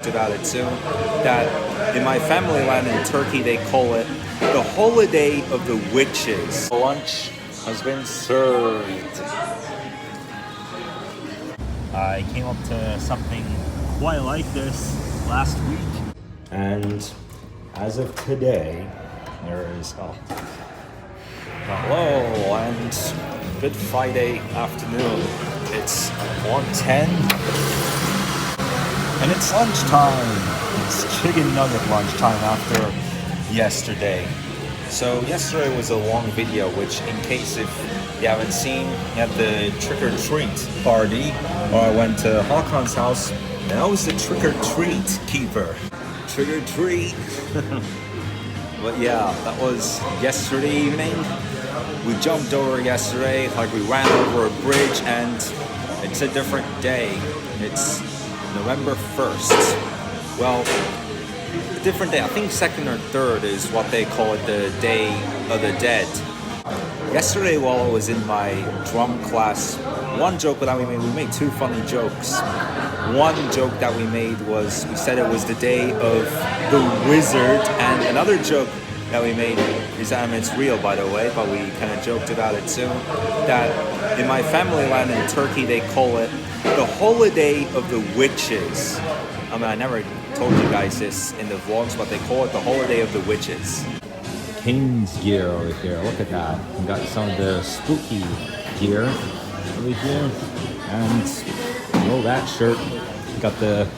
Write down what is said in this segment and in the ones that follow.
About it soon, that in my family land in Turkey they call it the holiday of the witches. Lunch has been served. I came up to something quite like this last week, and as of today there is hello and good Friday afternoon. It's 1:10 and it's lunchtime. It's chicken nugget lunchtime after yesterday. So yesterday was a long video, which in case if you haven't seen, we had the trick-or-treat party. I went to Hakan's house and I was the trick-or-treat keeper. Trick-or-treat. But yeah, that was yesterday evening. We jumped over yesterday, like we ran over a bridge, and it's a different day. It's November 1st. Well, a different day. I think 2nd or 3rd is what they call it, the Day of the Dead. Yesterday while I was in my drum class, one joke that we made two funny jokes. One joke that we made was, we said it was the day of the wizard, and another joke that we made is, it's real by the way, but we kind of joked about it soon, that in my family land in Turkey they call it the holiday of the witches. I never told you guys this in the vlogs, but they call it the holiday of the witches. King's gear over here, look at that. We got some of the spooky gear over here, and below that shirt we got the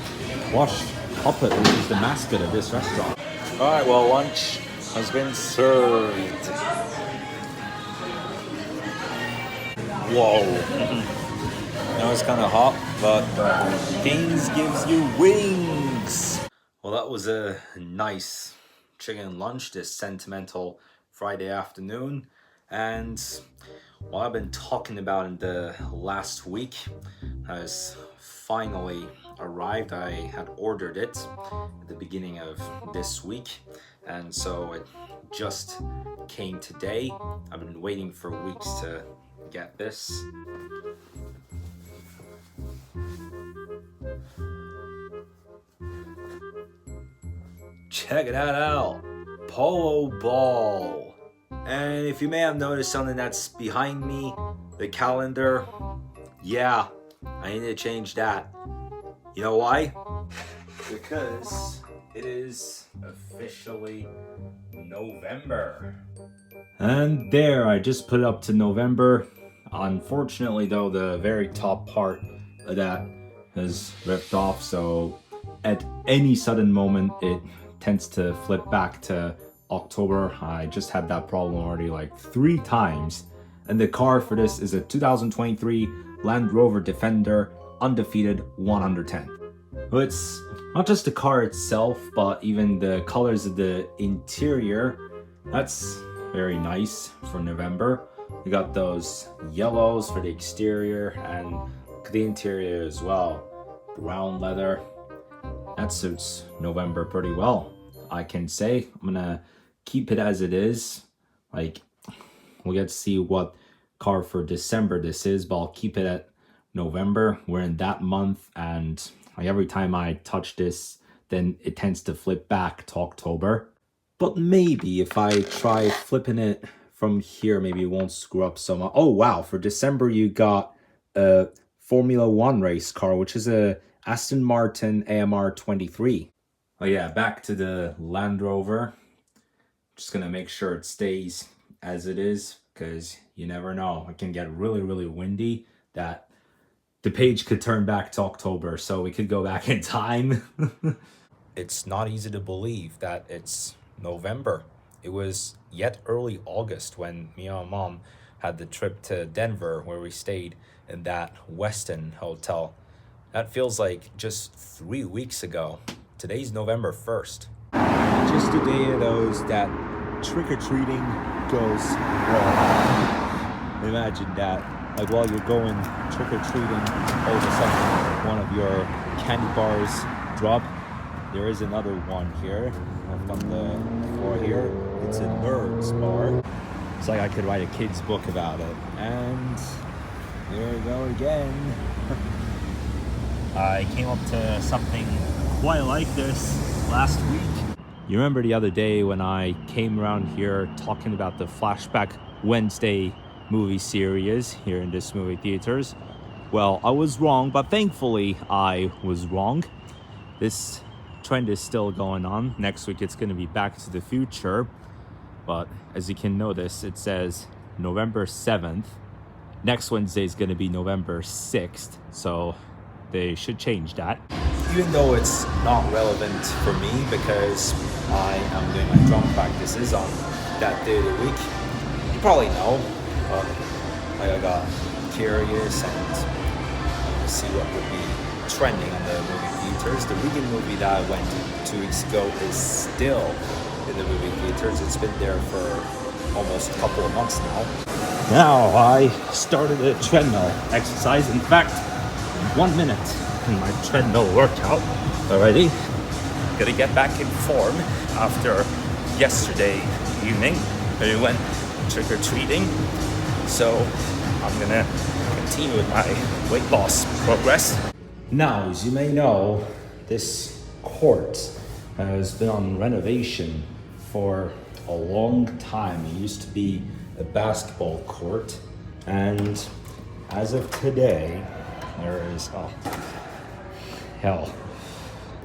plush puppet, which is the mascot of this restaurant. Alright, well, lunch has been served. Whoa. Now it's kind of hot, but King's gives you wings. Well, that was a nice chicken lunch this sentimental Friday afternoon, and what I've been talking about in the last week has finally arrived. I had ordered it at the beginning of this week, and so it just came today. I've been waiting for weeks to get this. Check it out, polo ball. And if you may have noticed something that's behind me, the calendar, yeah, I need to change that. You know why? Because it is officially November. And there, I just put it up to November. Unfortunately though, the very top part of that has ripped off, so at any sudden moment it tends to flip back to October. I just had that problem already like 3 times. And the car for this is a 2023 Land Rover Defender Undefeated 110. Well, it's not just the car itself, but even the colors of the interior. That's very nice for November. We got those yellows for the exterior and the interior as well. Brown leather. That suits November pretty well, I can say. I'm gonna keep it as it is. Like, we'll get to see what car for December this is, but I'll keep it at November. We're in that month, and like every time I touch this, then it tends to flip back to October. But maybe if I try flipping it from here, maybe it won't screw up so much. Oh wow, for December you got a Formula 1 race car, which is a Aston Martin AMR 23. Oh yeah, back to the Land Rover. Just gonna make sure it stays as it is, because you never know. It can get really, really windy that the page could turn back to October, so we could go back in time. It's not easy to believe that it's November. It was yet early August when me and my mom had the trip to Denver, where we stayed in that Westin hotel. That feels like just 3 weeks ago. Today's November 1st. Just a day of those that trick-or-treating goes wrong. Imagine that. Like while you're going trick-or-treating, all of a sudden one of your candy bars drop. There is another one here left on the floor here. It's a Nerds bar. It's like I could write a kid's book about it. And here we go again. I came up to something quite like this last week. You remember the other day when I came around here talking about the Flashback Wednesday movie series here in this movie theaters? Well, I was wrong, but thankfully I was wrong. This trend is still going on. Next week it's going to be Back to the Future. But as you can notice, it says November 7th. Next Wednesday is going to be November 6th. So they should change that. Even though it's not relevant for me because I am doing my drum practices on that day of the week. You probably know, but I got curious and see what would be trending on the movie theaters. The Regan movie that I went 2 weeks ago is still in the movie theaters. It's been there for almost a couple of months now. Now I started a treadmill exercise. In fact, 1 minute in my treadmill workout already. Gotta get back in form after yesterday evening when we went trick-or-treating. So I'm gonna continue with my weight loss progress. Now, as you may know, this court has been on renovation for a long time. It used to be a basketball court, and as of today, there is, oh, hell.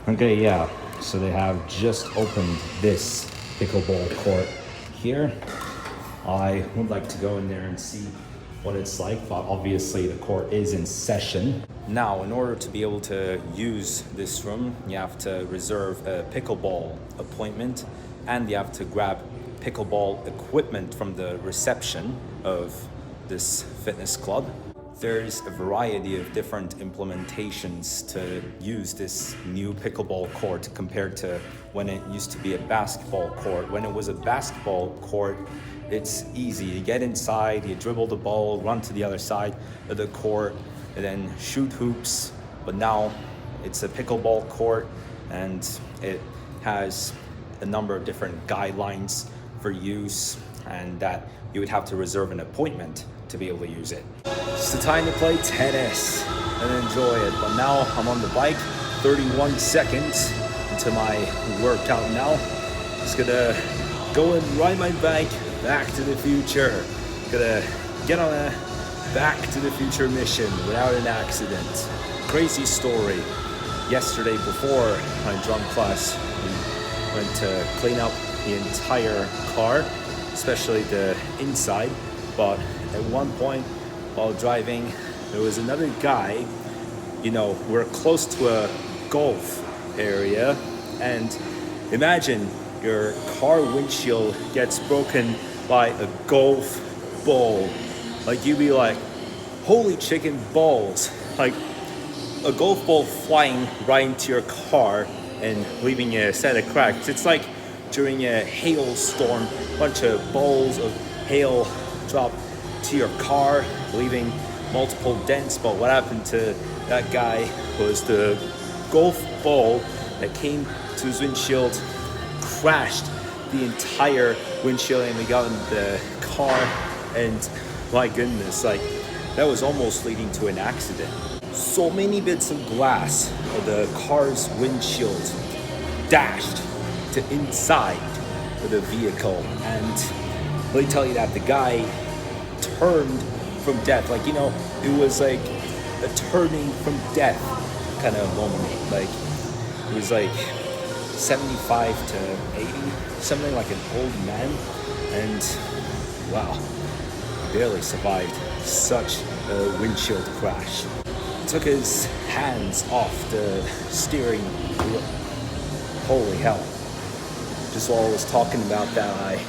Okay, yeah, so they have just opened this pickleball court here. I would like to go in there and see what it's like, but obviously the court is in session. Now, in order to be able to use this room, you have to reserve a pickleball appointment, and you have to grab pickleball equipment from the reception of this fitness club. There's a variety of different implementations to use this new pickleball court compared to when it used to be a basketball court. When it was a basketball court, it's easy. You get inside, you dribble the ball, run to the other side of the court, and then shoot hoops. But now it's a pickleball court, and it has a number of different guidelines for use, and that you would have to reserve an appointment to be able to use it. It's the time to play tennis and enjoy it. But now I'm on the bike, 31 seconds into my workout now. Just gonna go and ride my bike back to the future. Gonna get on a Back to the Future mission without an accident. Crazy story. Yesterday before my drum class, we went to clean up the entire car, especially the inside. But at one point while driving, there was another guy. You know, we're close to a golf area, and imagine your car windshield gets broken by a golf ball. Like, you'd be like, holy chicken balls. Like, a golf ball flying right into your car and leaving a set of cracks. It's like during a hailstorm, a bunch of balls of hail drop to your car, leaving multiple dents. But what happened to that guy was the golf ball that came to his windshield crashed the entire windshield, and we got in the car, and my goodness, like, that was almost leading to an accident. So many bits of glass of the car's windshield dashed to inside of the vehicle, and let me tell you that the guy turned from death. Like, you know, it was like a turning from death kind of moment. Like, it was like 75 to 80, something like an old man, and wow, barely survived such a windshield crash. Took his hands off the steering wheel. Holy hell. Just while I was talking about that, I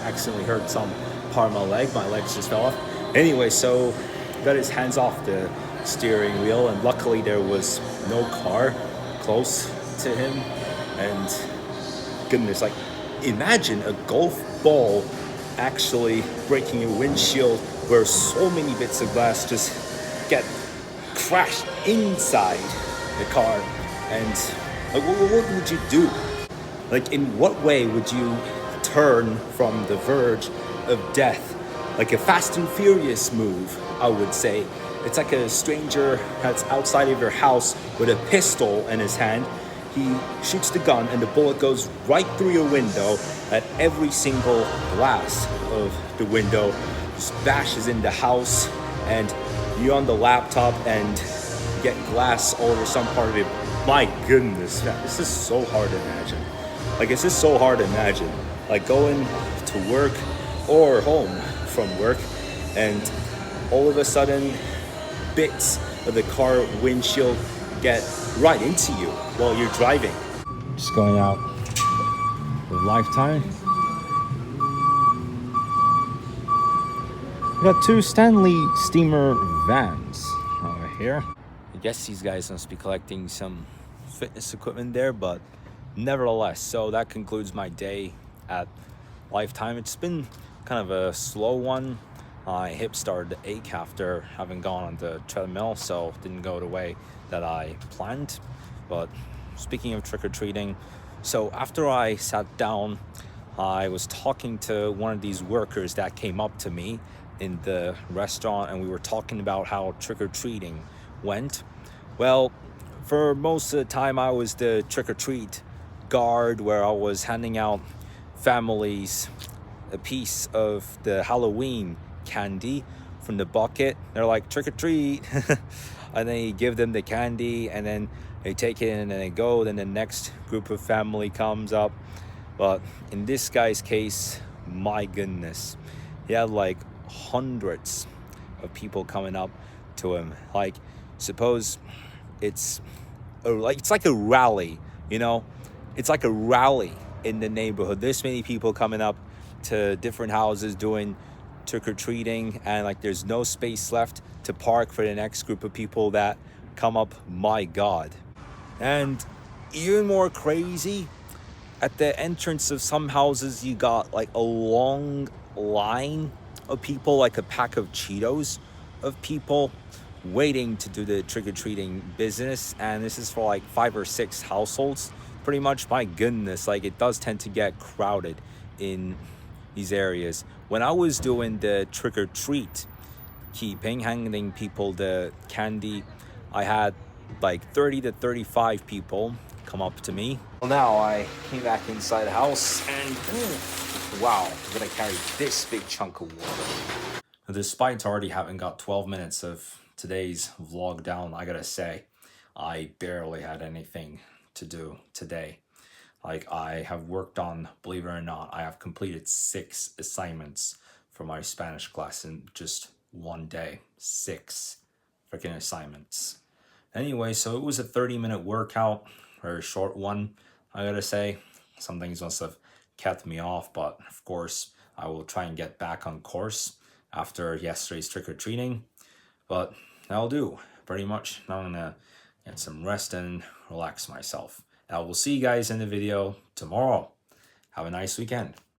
accidentally hurt some part of my leg. My legs just fell off. Anyway, so got his hands off the steering wheel, and luckily there was no car close to him. And goodness, like, imagine a golf ball actually breaking your windshield where so many bits of glass just get crashed inside the car. And like, what would you do? Like, in what way would you turn from the verge of death? Like a Fast and Furious move, I would say. It's like a stranger that's outside of your house with a pistol in his hand, he shoots the gun and the bullet goes right through your window, at every single glass of the window just bashes in the house, and you're on the laptop and you get glass all over some part of it. My goodness, man, this is so hard to imagine. Like, it's just so hard to imagine, like going to work or home from work, and all of a sudden bits of the car windshield get right into you while you're driving. Just going out with Lifetime. We got two Stanley steamer vans over here. I guess these guys must be collecting some fitness equipment there, but nevertheless, so that concludes my day at Lifetime. It's been kind of a slow one. My hip started to ache after having gone on the treadmill, so it didn't go the way that I planned. But speaking of trick-or-treating, so after I sat down, I was talking to one of these workers that came up to me in the restaurant, and we were talking about how trick-or-treating went. Well, for most of the time I was the trick-or-treat guard, where I was handing out families a piece of the Halloween candy from the bucket. They're like, trick or treat. And then you give them the candy, and then they take it and then they go. Then the next group of family comes up. But in this guy's case, my goodness, he had like hundreds of people coming up to him. Like, suppose it's like a rally, you know? It's like a rally in the neighborhood. This many people coming up to different houses doing trick-or-treating, and like there's no space left to park for the next group of people that come up. My God. And even more crazy, at the entrance of some houses you got like a long line of people, like a pack of Cheetos of people waiting to do the trick-or-treating business. And this is for like 5 or 6 households pretty much. My goodness, like it does tend to get crowded in these areas. When I was doing the trick-or-treat keeping, handing people the candy, I had like 30 to 35 people come up to me. Well, now I came back inside the house and wow, I'm gonna carry this big chunk of water. Despite already having got 12 minutes of today's vlog down, I gotta say, I barely had anything to do today. Like, I have worked on, believe it or not, I have completed 6 assignments for my Spanish class in just one day. 6 freaking assignments. Anyway, so it was a 30-minute workout, very short one, I gotta say. Some things must have kept me off, but of course, I will try and get back on course after yesterday's trick-or-treating. But that'll do, pretty much. Now I'm gonna get some rest and relax myself. I will see you guys in the video tomorrow. Have a nice weekend.